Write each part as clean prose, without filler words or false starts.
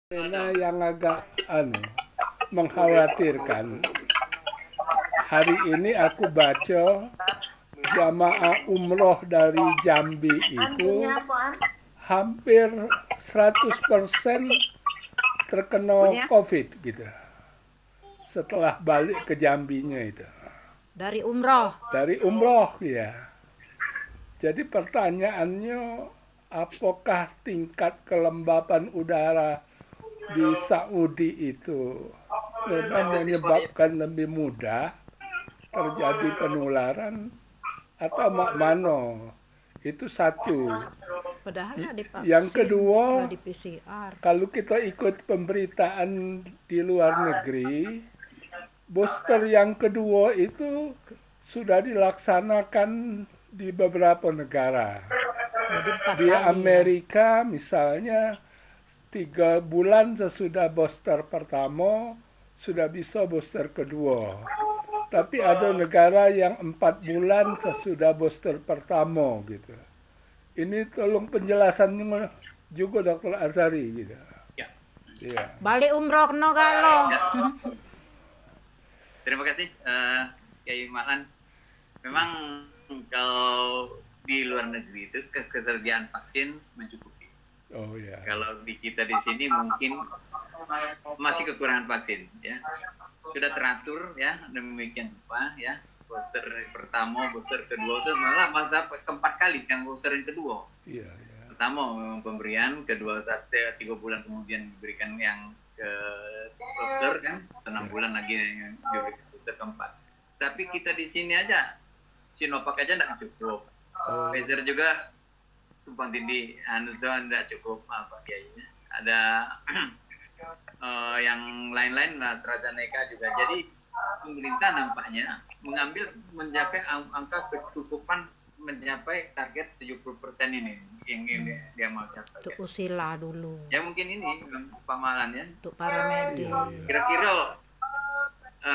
Yang agak mengkhawatirkan. Hari ini aku baca jamaah umroh dari Jambi itu hampir 100% terkena COVID gitu. Setelah balik ke Jambinya itu. Dari umroh. Dari umroh ya. Jadi pertanyaannya, apakah tingkat kelembapan udara di Saudi itu memang menyebabkan lebih mudah terjadi penularan atau mana? Itu satu. Padahal nggak divaksin, Yang kedua, nggak di PCR. kalau kita ikut pemberitaan di luar negeri, booster yang kedua itu sudah dilaksanakan di beberapa negara. Jadi 4 Di kali. Amerika misalnya 3 bulan sesudah booster pertama sudah bisa booster kedua. Tapi ada negara yang 4 bulan sesudah booster pertama gitu. Ini tolong penjelasannya juga Dr. Azari gitu. Ya. Iya. Balik umroh no kalau. Ya. Terima kasih Kiai Malan. Memang kalau di luar negeri itu ketersediaan vaksin mencukupi. Oh ya. Kalau di kita di sini mungkin masih kekurangan vaksin ya. Sudah teratur ya demikian rupa ya. Booster pertama, booster kedua itu malah keempat kali sekarang booster yang kedua. Iya, iya. Pertama memang pemberian, kedua 3 bulan kemudian diberikan yang ke booster kan, 6 bulan lagi yang diberikan booster keempat. Tapi kita di sini aja Sinovac aja tidak cukup. Pfizer juga tumpang tindih, tidak cukup apa kayaknya. Ada yang lain-lain AstraZeneca juga. Jadi pemerintah nampaknya mencapai angka kecukupan mencapai target 70% ini yang dia mau capai. Untuk usila dulu. Ya mungkin ini Pak Malan ya. Untuk para medis. Kira-kira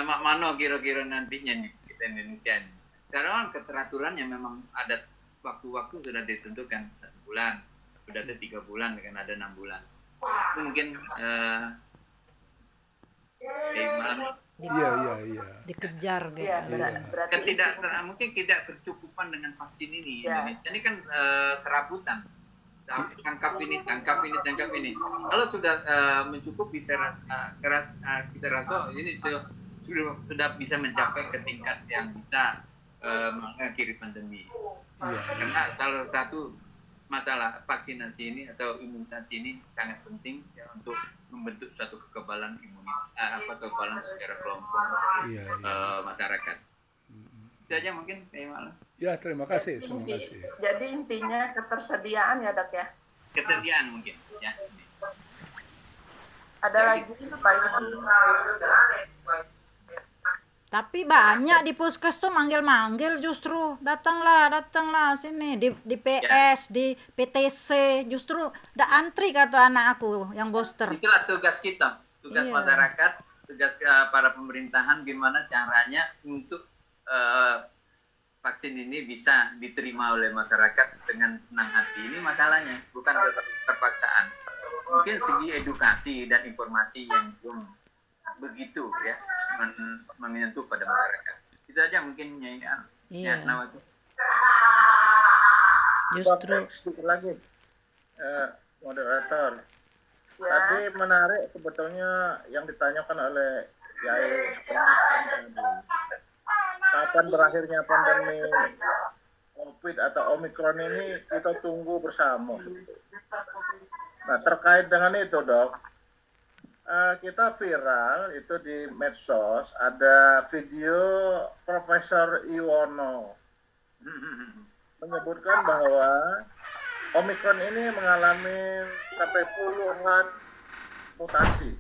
mana kira-kira nantinya nih kita Indonesia ini. Karena keteraturannya memang ada waktu-waktu sudah ditentukan 1 bulan, sudah ada 3 bulan dengan ada 6 bulan. Itu mungkin Iya. Dikejar gitu. Kan mungkin tidak tercukupan dengan vaksin ini. Ya. Ini kan serabutan. Tangkap ini. Kalau sudah mencukupi kita rasa ini sudah bisa mencapai ke tingkat yang bisa mengakhiri pandemi. Iya. Karena kalau satu masalah vaksinasi ini atau imunisasi ini sangat penting ya, untuk membentuk suatu kekebalan kekebalan secara kelompok masyarakat. Itu aja mungkin Malan. Ya, terima kasih. Jadi intinya ketersediaan ya Dok ya? Ketersediaan mungkin ya. Ada lagi Pak Ibu? Tapi banyak di puskesmas manggil-manggil justru datanglah sini di PS, di PTC justru udah antri kata anak aku yang booster. Itulah tugas kita, tugas masyarakat, tugas para pemerintahan gimana caranya untuk vaksin ini bisa diterima oleh masyarakat dengan senang hati. Ini masalahnya, bukan terpaksaan. Mungkin segi edukasi dan informasi yang belum begitu ya menyentuh pada masyarakat. Itu aja mungkin ya Asnawati. Justru sedikit lagi moderator. Tadi menarik sebetulnya yang ditanyakan oleh Yai kapan berakhirnya pandemi COVID atau Omikron ini kita tunggu bersama. Nah terkait dengan itu Dok, kita viral itu di medsos ada video Profesor Iwono menyebutkan bahwa Omikron ini mengalami sampai puluhan mutasi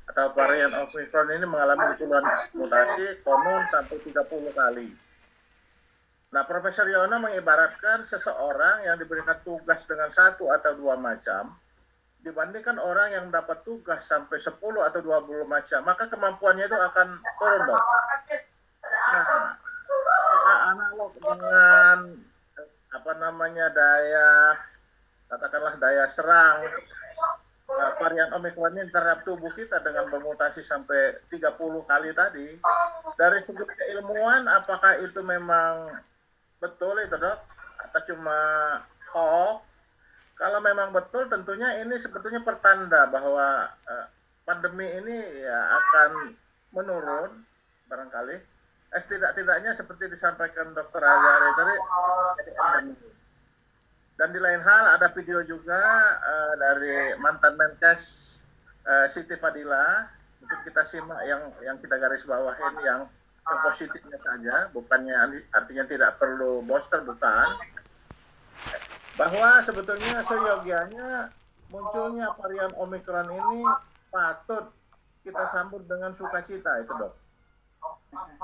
atau varian Omikron ini mengalami puluhan mutasi, konon sampai 30 kali. Nah, Profesor Iwono mengibaratkan seseorang yang diberikan tugas dengan 1 atau 2 macam dibandingkan orang yang mendapat tugas sampai 10 atau 20 macam, maka kemampuannya itu akan turun, Dok. Nah, kita analog dengan daya, katakanlah daya serang varian Omicron ini terhadap tubuh kita dengan bermutasi sampai 30 kali tadi, dari segi keilmuan apakah itu memang betul itu dok? Atau cuma hoax? Kalau memang betul tentunya ini sebetulnya pertanda bahwa pandemi ini ya akan menurun barangkali. Setidak-tidaknya seperti disampaikan Dr. Azhari tadi, jadi endemi. Dan di lain hal ada video juga dari mantan Menkes Siti Fadila. Mungkin kita simak yang kita garis bawahin yang positifnya saja, bukannya artinya tidak perlu booster, bukan. Bahwa sebetulnya seyogianya munculnya varian Omicron ini patut kita sambut dengan sukacita itu dok.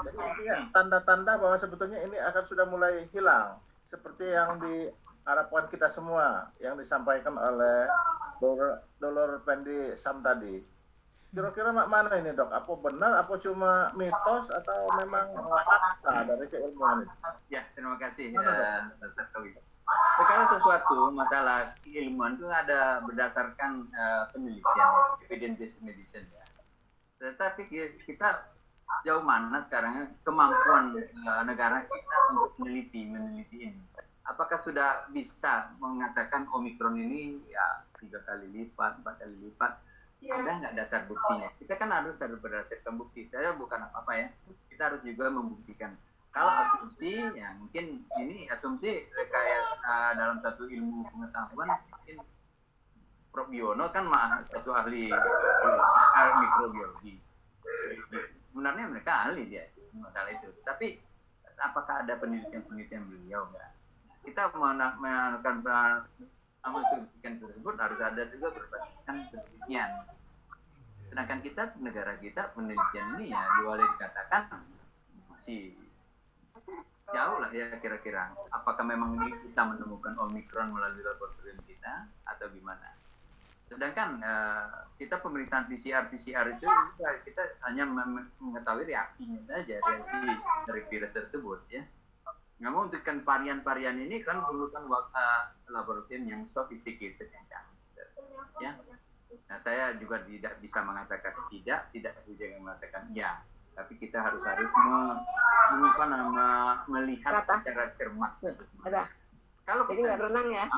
Jadi ya, tanda-tanda bahwa sebetulnya ini akan sudah mulai hilang seperti yang diharapkan kita semua yang disampaikan oleh Dr. Pendi Sam tadi. Kira-kira mana ini dok? Apa benar? Apa cuma mitos atau memang fakta dari keilmuan itu? Ya, terima kasih Dr. Kawi. Kalau sesuatu masalah keilmuan itu ada berdasarkan penelitian, evidence-based medicine ya. Tetapi kita jauh mana sekarang kemampuan negara kita untuk meneliti ini. Apakah sudah bisa mengatakan Omicron ini ya 3 kali lipat, 4 kali lipat? Ada nggak dasar buktinya? Kita kan harus berdasarkan bukti. Saya bukan apa-apa ya. Kita harus juga membuktikan. Kalau asumsi, ya mungkin ini asumsi kayak dalam satu ilmu pengetahuan, mungkin Prof. Biono kan satu ahli mikrobiologi. Sebenarnya mereka ahli dia masalah itu. Tapi apakah ada penelitian beliau enggak? Kita melakukan penelitian tersebut harus ada juga berbasiskan penelitian. Sedangkan kita negara kita penelitian ini ya boleh dikatakan masih jauh lah ya kira-kira. Apakah memang kita menemukan Omicron melalui laboratorium kita atau gimana? Sedangkan kita pemeriksaan PCR itu kita hanya mengetahui reaksinya saja, reaksi dari virus tersebut ya. Namun untuk kan varian-varian ini kan memerlukan laboratorium yang sophisticated yang canggih ya. Nah saya juga tidak bisa mengatakan tidak juga mengatakan ya. Tapi kita harus melihat secara cermat. Kalau kita renang ya.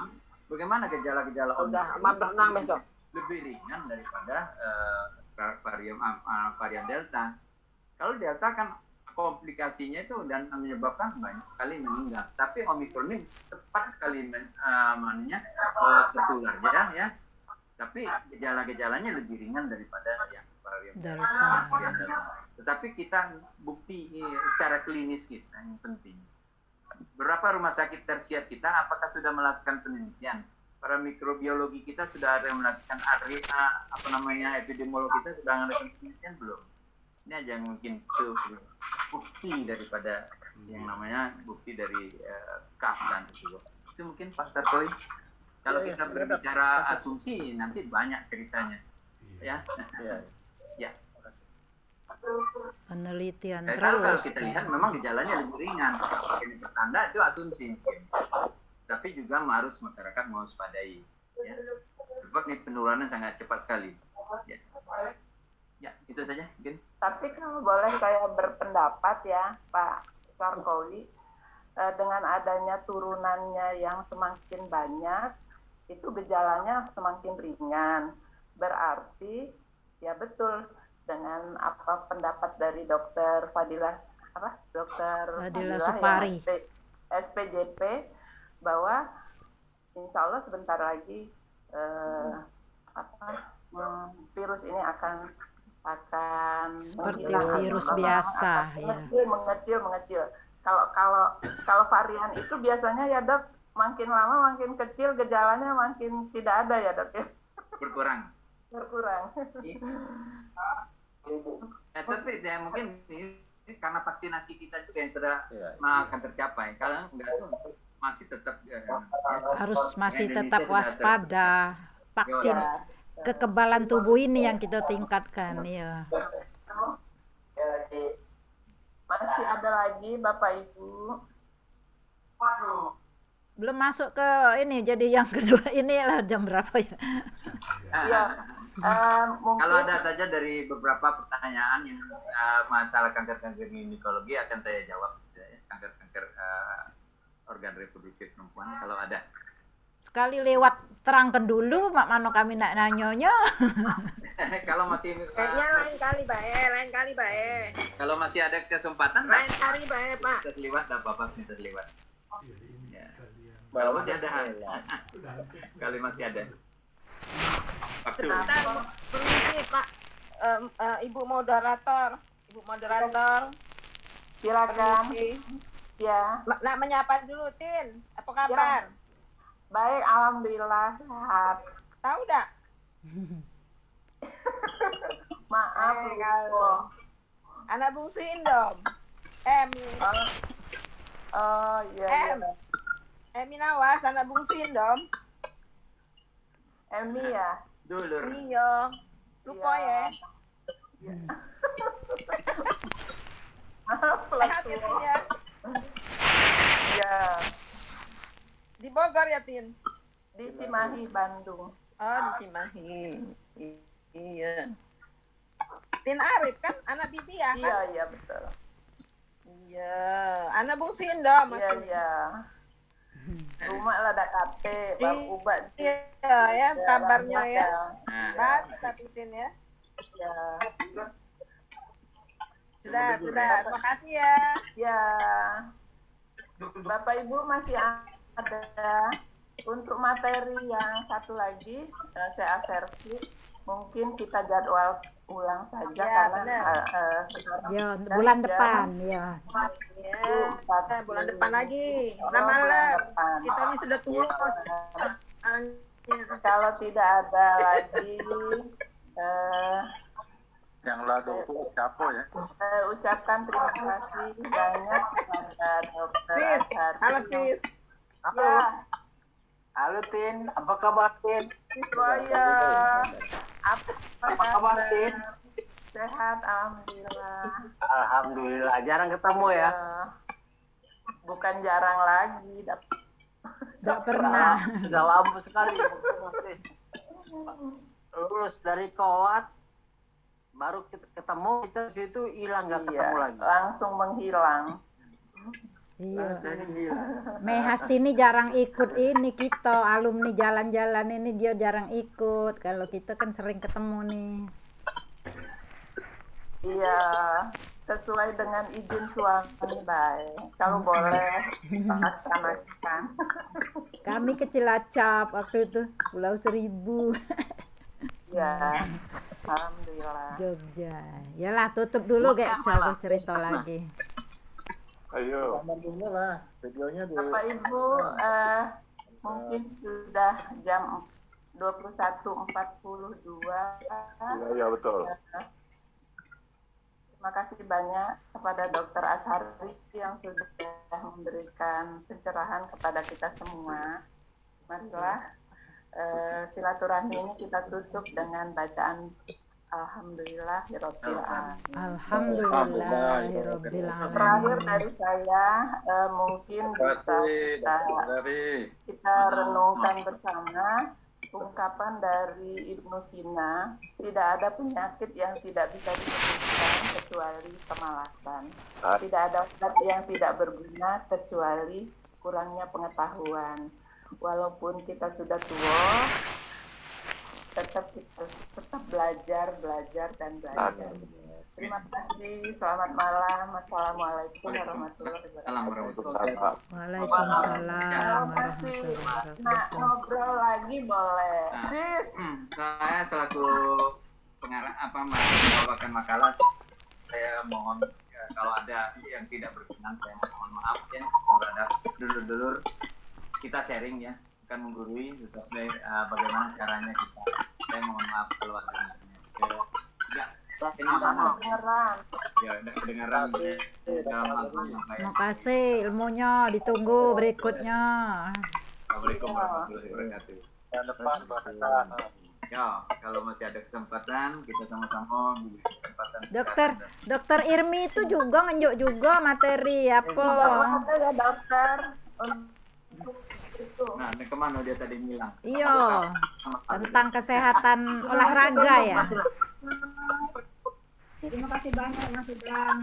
Bagaimana gejala-gejala udah aman berenang besok lebih ringan daripada varian Delta. Kalau Delta kan komplikasinya itu dan menyebabkan banyak sekali meninggal. Tapi Omicron ini cepat sekali tertular ya. Tapi gejala-gejalanya lebih ringan daripada yang varian Delta. Tetapi kita bukti secara klinis kita yang penting. Berapa rumah sakit tersier kita apakah sudah melakukan penelitian? Para mikrobiologi kita sudah ada yang melakukan epidemiologi kita sudah melakukan penelitian belum? Ini aja mungkin itu bukti daripada yang namanya bukti dari KAF dan itu. Itu mungkin Pak Sartoy. Kalau kita berbicara asumsi nanti banyak ceritanya. Ya. Ya. Penelitian Kalau terus. kita lihat memang gejalanya lebih ringan. Ini pertanda itu asumsi mungkin. Tapi juga harus masyarakat mewaspadai. Ya. Sebab ini penularan sangat cepat sekali. Ya, itu saja mungkin. Tapi kalau boleh saya berpendapat ya Pak Sarkowi, dengan adanya turunannya yang semakin banyak, itu gejalanya semakin ringan. Berarti ya betul dengan apa pendapat dari Dokter Fadila Supari SPJP bahwa insya Allah sebentar lagi virus ini akan seperti menghilang, virus biasa ya. Mengecil. Kalau varian itu biasanya ya dok makin lama makin kecil gejalanya makin tidak ada ya dok ya. Berkurang. Tapi ya mungkin ini karena vaksinasi kita juga yang sudah akan tercapai. Kalau enggak tuh masih tetap masih tetap waspada. Vaksin kekebalan tubuh ini yang kita tingkatkan ya. Masih ada lagi Bapak Ibu. Belum masuk ke ini jadi yang kedua inilah jam berapa ya? Iya. Mungkin Kalau ada saja dari beberapa pertanyaan yang masalah kanker-kanker ginekologi akan saya jawab. Kanker-kanker organ reproduksi perempuan kalau ada. Sekali lewat terangkan dulu mak mano kami nak nanyonya. Kalau masih Kayaknya lain kali bae. kalau masih ada kesempatan Lain kali bae, Pak. kita terlibat, tak apa-apa kita terlibat. Ya. Mbak Kalau Uli, masih ada, kali masih ada. Waktu. Sebentar, permisi Pak. Ibu moderator. silakan. Permisi. Ya, Nak menyapa dulu, Tin. Apa kabar? baik, alhamdulillah sehat. Tahu dak? Maaf, Kalau anak bungsu Indom. Emi. Oh iya, Em. Emi Nawas, anak bungsu Indom. Emi ya. Dulur. Iya. Lupa ya. Maaf Sehat ya, lah. Tin ya. Iya, Di Bogor ya, Tin. di Cimahi, Bandung. Oh, di Cimahi. Iya. Tin Arif kan anak Bibi ya? Iya, iya betul. Iya. Anak bungsu Indom. Iya, iya. Rumah lah ada kate, bab ubat. Iya, ya kabarnya ya. Nah, Baik, tapi Tin ya. Ya. Sudah. Terima kasih ya. Ya. Bapak Ibu masih ada untuk materi yang satu lagi saya asersi, mungkin kita jadwal ulang saja Ya, karena benar. sekarang Ya, sudah bulan jam depan ya. Ya, bulan depan lagi. Oh, Malam. bulan depan. Kita ini sudah tua. Kalau tidak ada lagi yang lado itu capo ya. saya ucapkan terima kasih banyak kepada Dokter Sis, Ashari. halo sis. Ya, Halo Tin, apa kabar Tin? saya Apa kabar Tin? sehat, alhamdulillah. Alhamdulillah, jarang ketemu ya. Bukan jarang lagi, Tidak pernah. Sudah lama sekali. Masih lulus dari Kowat, baru kita ketemu, kita situ hilang nggak ketemu lagi. langsung menghilang. Iya. Jadi hilang. Mehastini jarang ikut ini kita alumni jalan-jalan ini dia jarang ikut. Kalau kita kan sering ketemu nih. Iya, sesuai dengan izin suami baik. Kalau boleh laksanakan. Kami ke Cilacap waktu itu Pulau Seribu, Ya, alhamdulillah. Jogja. Yalah tutup dulu kayak cara cerita lagi. Ayo. Dulu lah, videonya dulu. Bapak Ibu, mungkin sudah jam 21.42. Iya betul. Terima kasih banyak kepada Dokter Ashari yang sudah memberikan pencerahan kepada kita semua. Marilah silaturahmi ini kita tutup dengan bacaan Alhamdulillahirabbil alamin. Alhamdulillahirabbil Terakhir alamin. dari saya mungkin bisa kita renungkan bersama ungkapan dari Ibnu Sina, tidak ada penyakit yang tidak bisa disembuhkan kecuali kemalasan. Tidak ada obat yang tidak berguna kecuali kurangnya pengetahuan. Walaupun kita sudah tua, tetap belajar dan belajar. Terima kasih, selamat malam. Assalamualaikum warahmatullahi wabarakatuh. Waalaikumsalam Terima kasih. warahmatullahi Nah, wabarakatuh. ngobrol lagi boleh. Nah. Sis, Saya selaku pengarang membawakan makalah, saya mohon kalau ada yang tidak berkenan, saya mohon maaf ya terhadap dulur-dulur kita sharing ya, bukan menggurui, tetapi bagaimana caranya kita. Saya mohon maaf kalau ada yang kedengaran. kedengaran dalam hal ini. Makasih ilmunya, ditunggu berikutnya. Assalamualaikum warahmatullahi wabarakatuh. Yang depan bahasa. Ya, kalau masih ada kesempatan kita sama-sama di kesempatan. Dokter Irmi itu juga ngenjuk juga materi apa? Ada ya dokter untuk Nah, ini kemana dia tadi bilang? Iya, tentang kesehatan olahraga ya. Terima kasih banyak Mas Ibran.